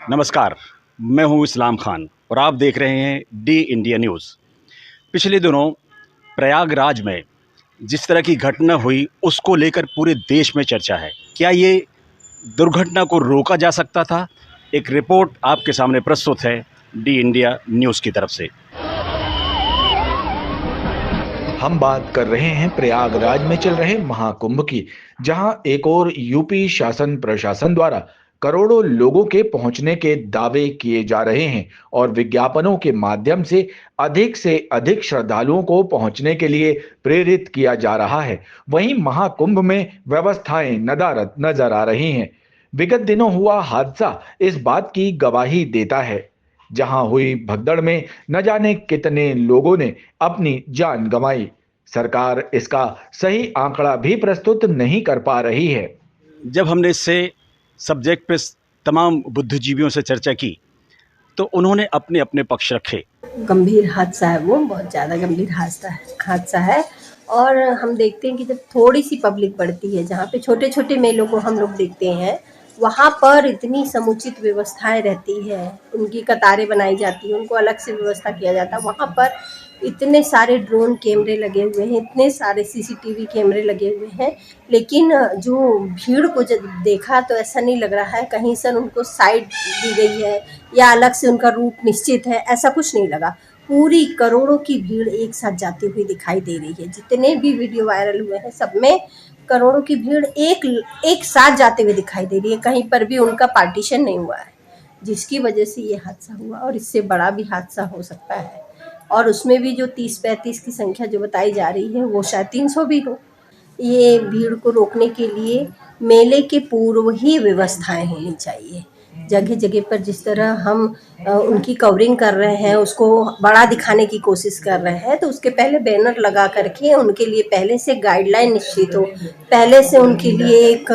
नमस्कार, मैं हूं इस्लाम खान और आप देख रहे हैं डी इंडिया न्यूज़। पिछले दिनों प्रयागराज में जिस तरह की घटना हुई उसको लेकर पूरे देश में चर्चा है। क्या ये दुर्घटना को रोका जा सकता था? एक रिपोर्ट आपके सामने प्रस्तुत है डी इंडिया न्यूज़ की तरफ से। हम बात कर रहे हैं प्रयागराज में चल रहे महाकुंभ की, जहां एक और यूपी शासन प्रशासन द्वारा करोड़ों लोगों के पहुंचने के दावे किए जा रहे हैं और विज्ञापनों के माध्यम से अधिक श्रद्धालुओं को पहुंचने के लिए प्रेरित किया जा रहा है। वहीं महाकुंभ में व्यवस्थाएं नदारद नजर आ रही हैं। विगत दिनों हुआ हादसा इस बात की गवाही देता है। जहां हुई भगदड़ में न जाने कितने लोगों ने अपनी जान गंवाई। सरकार इसका सही आंकड़ा भी प्रस्तुत नहीं कर पा रही है। जब हमने इससे सब्जेक्ट पे तमाम बुद्धिजीवियों से चर्चा की तो उन्होंने अपने अपने पक्ष रखे। गंभीर हादसा है, वो बहुत ज़्यादा गंभीर हादसा है। और हम देखते हैं कि जब थोड़ी सी पब्लिक बढ़ती है, जहाँ पे छोटे छोटे मेलों को हम लोग देखते हैं, वहाँ पर इतनी समुचित व्यवस्थाएं रहती है, उनकी कतारें बनाई जाती हैं, उनको अलग से व्यवस्था किया जाता है। वहाँ पर इतने सारे ड्रोन कैमरे लगे हुए हैं, इतने सारे सीसीटीवी कैमरे लगे हुए हैं, लेकिन जो भीड़ को जब देखा तो ऐसा नहीं लग रहा है कहीं से उनको साइड दी गई है या अलग से उनका रूट निश्चित है, ऐसा कुछ नहीं लगा। पूरी करोड़ों की भीड़ एक साथ जाती हुई दिखाई दे रही है। जितने भी वीडियो वायरल हुए हैं सब में करोड़ों की भीड़ एक साथ जाते हुए दिखाई दे रही है। कहीं पर भी उनका पार्टीशन नहीं हुआ है, जिसकी वजह से ये हादसा हुआ। और इससे बड़ा भी हादसा हो सकता है। और उसमें भी जो 30-35 की संख्या जो बताई जा रही है वो शायद 300 भी हो। ये भीड़ को रोकने के लिए मेले के पूर्व ही व्यवस्थाएं होनी चाहिए। जगह जगह पर जिस तरह हम उनकी कवरिंग कर रहे हैं, उसको बड़ा दिखाने की कोशिश कर रहे हैं, तो उसके पहले बैनर लगा करके उनके लिए पहले से गाइडलाइन निश्चित हो, पहले से उनके लिए एक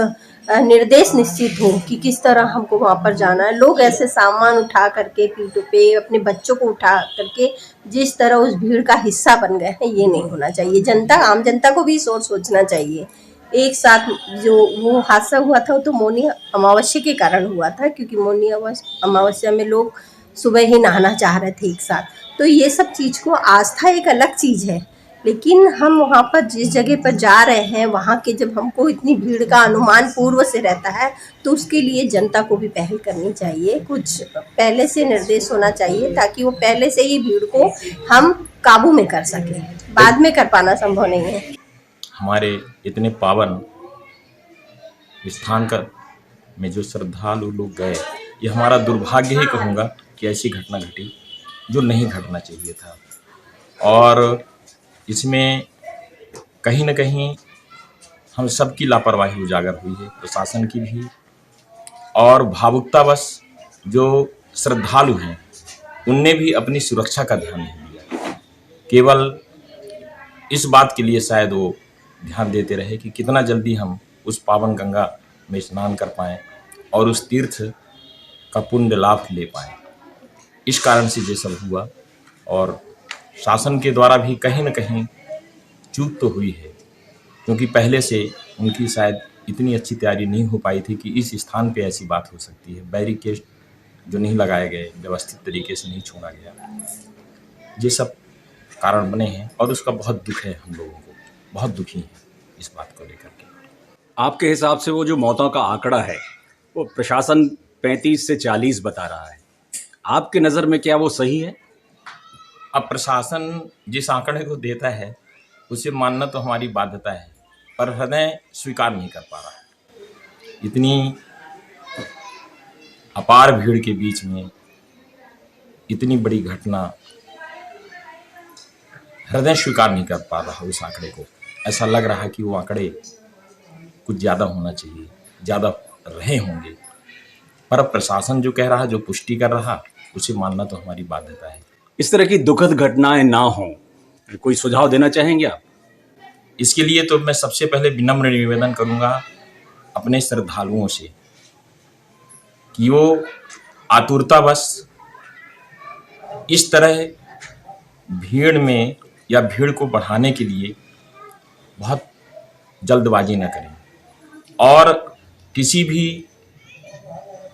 निर्देश निश्चित हो कि किस तरह हमको वहाँ पर जाना है। लोग ऐसे सामान उठा करके पीठों पे अपने बच्चों को उठा करके जिस तरह उस भीड़ का हिस्सा बन गए हैं, ये नहीं होना चाहिए। आम जनता को भी सोचना चाहिए। एक साथ जो वो हादसा हुआ था वो तो मौनी अमावस्या के कारण हुआ था, क्योंकि मौनी अमावस्या में लोग सुबह ही नहाना चाह रहे थे एक साथ। तो ये सब चीज़ को आस्था एक अलग चीज़ है, लेकिन हम वहाँ पर जिस जगह पर जा रहे हैं वहाँ के जब हमको इतनी भीड़ का अनुमान पूर्व से रहता है तो उसके लिए जनता को भी पहल करनी चाहिए। कुछ पहले से निर्देश होना चाहिए ताकि वो पहले से ही भीड़ को हम काबू में कर सकें। बाद में कर पाना संभव नहीं है। हमारे इतने पावन स्थान का में जो श्रद्धालु लोग गए, ये हमारा दुर्भाग्य ही कहूँगा कि ऐसी घटना घटी जो नहीं घटना चाहिए था। और इसमें कहीं न कहीं हम सबकी लापरवाही उजागर हुई है, प्रशासन की भी। और भावुकतावश जो श्रद्धालु हैं उनने भी अपनी सुरक्षा का ध्यान नहीं दिया। केवल इस बात के लिए शायद वो ध्यान देते रहे कि कितना जल्दी हम उस पावन गंगा में स्नान कर पाएँ और उस तीर्थ का पुण्य लाभ ले पाएँ। इस कारण से ये सब हुआ। और शासन के द्वारा भी कहीं न कहीं चूक तो हुई है, क्योंकि पहले से उनकी शायद इतनी अच्छी तैयारी नहीं हो पाई थी कि इस स्थान पे ऐसी बात हो सकती है। बैरिकेड जो नहीं लगाए गए, व्यवस्थित तरीके से नहीं छोड़ा गया, ये सब कारण बने हैं। और उसका बहुत दुख है, हम लोगों को बहुत दुखी हैं इस बात को लेकर के। आपके हिसाब से वो जो मौतों का आंकड़ा है वो प्रशासन 35 से 40 बता रहा है, आपके नज़र में क्या वो सही है? अब प्रशासन जिस आंकड़े को देता है उसे मानना तो हमारी बाध्यता है, पर हृदय स्वीकार नहीं कर पा रहा है। इतनी अपार भीड़ के बीच में इतनी बड़ी घटना, हृदय स्वीकार नहीं कर पा रहा उस आंकड़े को। ऐसा लग रहा है कि वो आंकड़े कुछ ज़्यादा होना चाहिए, ज़्यादा रहे होंगे। पर प्रशासन जो कह रहा, जो पुष्टि कर रहा, उसे मानना तो हमारी बाध्यता है। इस तरह की दुखद घटनाएं ना हों, कोई सुझाव देना चाहेंगे आप? इसके लिए तो मैं सबसे पहले विनम्र निवेदन करूंगा अपने श्रद्धालुओं से कि वो आतुरतावश इस तरह भीड़ में या भीड़ को बढ़ाने के लिए बहुत जल्दबाजी न करें और किसी भी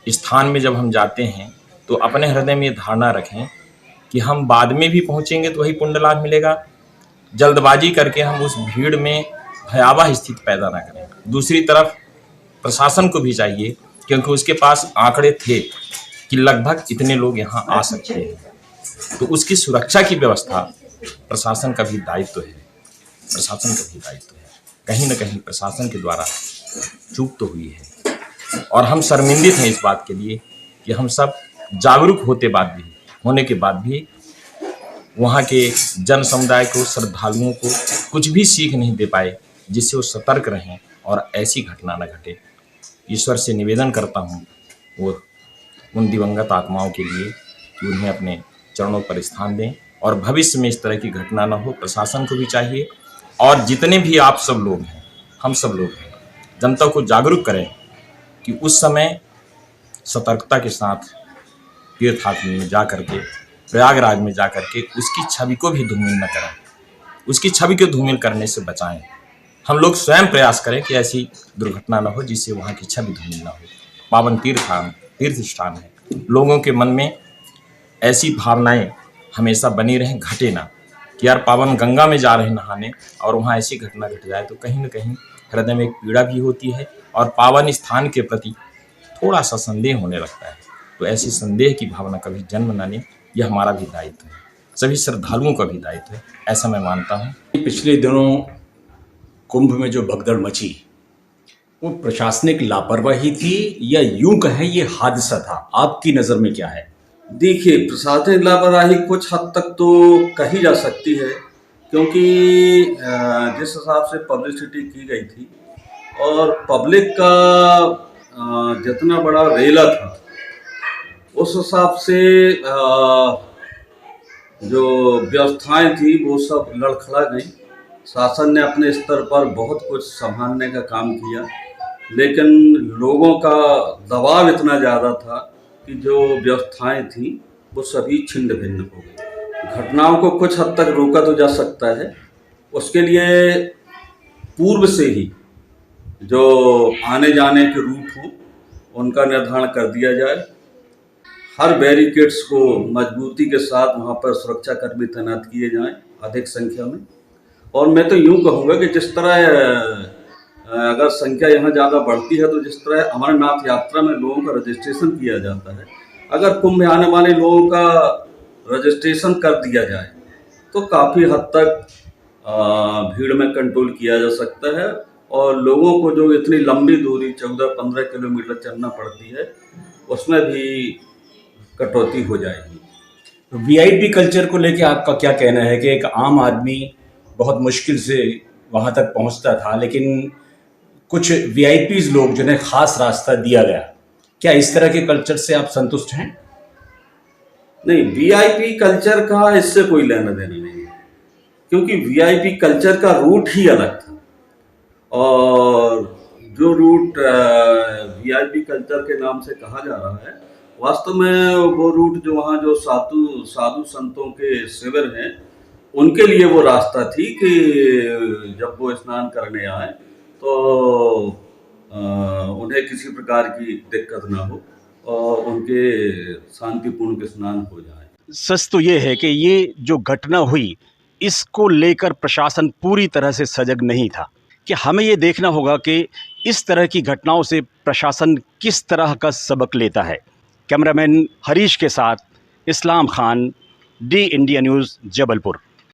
स्थान में जब हम जाते हैं तो अपने हृदय में ये धारणा रखें कि हम बाद में भी पहुंचेंगे तो वही पुण्य लाभ मिलेगा। जल्दबाजी करके हम उस भीड़ में भयावह स्थिति पैदा ना करें। दूसरी तरफ प्रशासन को भी चाहिए, क्योंकि उसके पास आंकड़े थे कि लगभग इतने लोग यहाँ आ सकते हैं, तो उसकी सुरक्षा की व्यवस्था प्रशासन का भी दायित्व है। प्रशासन का भी दायित्व है। कहीं न कहीं प्रशासन के द्वारा चूक तो हुई है और हम शर्मिंदित हैं इस बात के लिए कि हम सब जागरूक होने के बाद भी वहाँ के जन समुदाय को, श्रद्धालुओं को कुछ भी सीख नहीं दे पाए जिससे वो सतर्क रहें और ऐसी घटना न घटे। ईश्वर से निवेदन करता हूँ वो उन दिवंगत आत्माओं के लिए कि उन्हें अपने चरणों पर स्थान दें और भविष्य में इस तरह की घटना न हो। प्रशासन को भी चाहिए और जितने भी आप सब लोग हैं, हम सब लोग हैं, जनता को जागरूक करें कि उस समय सतर्कता के साथ तीर्थयात्रा में जा करके, प्रयागराज में जा करके उसकी छवि को भी धूमिल न करें, उसकी छवि को धूमिल करने से बचाएं। हम लोग स्वयं प्रयास करें कि ऐसी दुर्घटना न हो जिससे वहाँ की छवि धूमिल न हो। पावन तीर्थ स्थान है, लोगों के मन में ऐसी भावनाएं हमेशा बनी रहें, घटे ना कि यार पावन गंगा में जा रहे नहाने और वहाँ ऐसी घटना घट जाए, तो कहीं न कहीं हृदय में एक पीड़ा भी होती है और पावन स्थान के प्रति थोड़ा सा संदेह होने लगता है। तो ऐसी संदेह की भावना कभी जन्म न लें, यह हमारा भी दायित्व है, सभी श्रद्धालुओं का भी दायित्व है, ऐसा मैं मानता हूँ। पिछले दिनों कुंभ में जो भगदड़ मची वो प्रशासनिक लापरवाही थी या यूं कहें ये हादसा था? आपकी नज़र में क्या है? देखिए, प्रशासनिक लापरवाही कुछ हद तक तो कही जा सकती है, क्योंकि जिस हिसाब से पब्लिसिटी की गई थी और पब्लिक का जितना बड़ा रेला था उस हिसाब से जो व्यवस्थाएं थी वो सब लड़खड़ा गई। शासन ने अपने स्तर पर बहुत कुछ संभालने का काम किया, लेकिन लोगों का दबाव इतना ज़्यादा था कि जो व्यवस्थाएं थी वो सभी छिन्न भिन्न हो गई। घटनाओं को कुछ हद तक रोका तो जा सकता है, उसके लिए पूर्व से ही जो आने जाने के रूट हो उनका निर्धारण कर दिया जाए। हर बैरिकेड्स को मजबूती के साथ वहाँ पर सुरक्षाकर्मी तैनात किए जाएं अधिक संख्या में। और मैं तो यूँ कहूँगा कि जिस तरह अगर संख्या यहाँ ज़्यादा बढ़ती है तो जिस तरह अमरनाथ यात्रा में लोगों का रजिस्ट्रेशन किया जाता है, अगर कुंभ में आने वाले लोगों का रजिस्ट्रेशन कर दिया जाए तो काफ़ी हद तक भीड़ में कंट्रोल किया जा सकता है और लोगों को जो इतनी लंबी दूरी 14-15 किलोमीटर चलना पड़ती है उसमें भी कटौती हो जाएगी। वीआईपी कल्चर को लेके आपका क्या कहना है कि एक आम आदमी बहुत मुश्किल से वहाँ तक पहुँचता था, लेकिन कुछ वीआईपीज लोग जिन्हें खास रास्ता दिया गया, क्या इस तरह के कल्चर से आप संतुष्ट हैं? नहीं, वीआईपी कल्चर का इससे कोई लेना देना नहीं है, क्योंकि वीआईपी कल्चर का रूट ही अलग था और जो रूट वीआईपी कल्चर के नाम से कहा जा रहा है वास्तव में वो रूट जो वहाँ जो साधु संतों के शिविर हैं उनके लिए वो रास्ता थी कि जब वो स्नान करने आए तो उन्हें किसी प्रकार की दिक्कत ना हो और उनके शांतिपूर्ण स्नान हो जाए। सच तो ये है कि ये जो घटना हुई इसको लेकर प्रशासन पूरी तरह से सजग नहीं था, कि हमें ये देखना होगा कि इस तरह की घटनाओं से प्रशासन किस तरह का सबक लेता है। कैमरामैन हरीश के साथ Islam Khan, D India news, Jabalpur.